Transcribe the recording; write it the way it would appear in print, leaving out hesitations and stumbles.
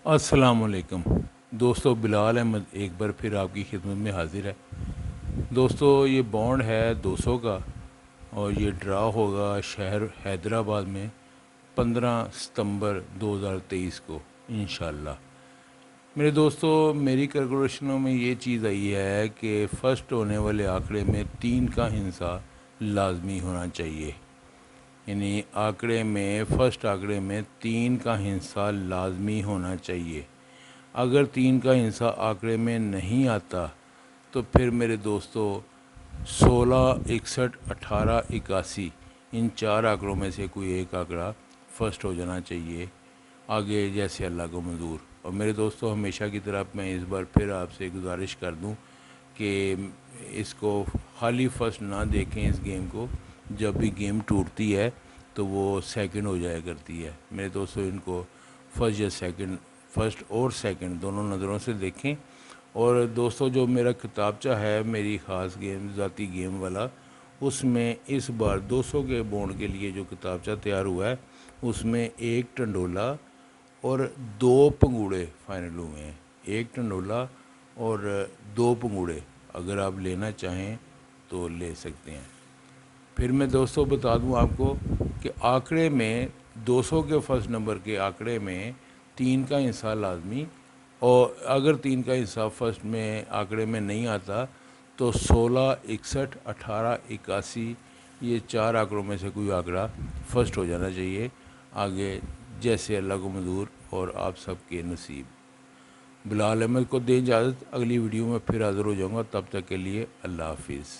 अस्सलाम वालेकुम दोस्तों, बिलाल अहमद एक बार फिर आपकी खिदमत में हाजिर है। दोस्तों, ये बॉन्ड है 200 का और ये ड्रा होगा शहर हैदराबाद में 15 सितंबर 2023 को इंशाल्लाह। मेरे दोस्तों, मेरी कैलकुलेशनों में ये चीज़ आई है कि फ़र्स्ट होने वाले आंकड़े में 3 का हिस्सा लाजमी होना चाहिए। यानी आंकड़े में फ़र्स्ट आंकड़े में 3 का हिस्सा लाजमी होना चाहिए। अगर 3 का हिस्सा आंकड़े में नहीं आता तो फिर मेरे दोस्तों 16, 61, 18, 81 इन 4 आंकड़ों में से कोई एक आंकड़ा फ़र्स्ट हो जाना चाहिए, आगे जैसे अल्लाह को मंजूर। और मेरे दोस्तों, हमेशा की तरह मैं इस बार फिर आपसे गुजारिश कर दूं कि इसको खाली फ़र्स्ट ना देखें। इस गेम को जब भी गेम टूटती है तो वो सेकंड हो जाया करती है। मेरे दोस्तों, इनको फर्स्ट या सेकंड, फर्स्ट और सेकंड दोनों नज़रों से देखें। और दोस्तों, जो मेरा किताबचा है मेरी ख़ास गेम ज़ाती गेम वाला, उसमें इस बार 200 के बॉन्ड के लिए जो किताबचा तैयार हुआ है उसमें एक टंडोला और 2 पंगूड़े फाइनल हुए हैं। एक टंडोला और 2 पंगूड़े अगर आप लेना चाहें तो ले सकते हैं। फिर मैं दोस्तों बता दूं आपको कि आंकड़े में 200 के फर्स्ट नंबर के आंकड़े में 3 का हिस्सा लाजमी, और अगर 3 का हिस्सा फर्स्ट में आंकड़े में नहीं आता तो 16, 61, 18, 81 ये 4 आंकड़ों में से कोई आंकड़ा फर्स्ट हो जाना चाहिए, आगे जैसे अल्लाह को मंजूर और आप सबके नसीब। बिलाल अहमद को दें इजाज़त, अगली वीडियो में फिर हाज़िर हो जाऊँगा। तब तक के लिए अल्लाह हाफिज़।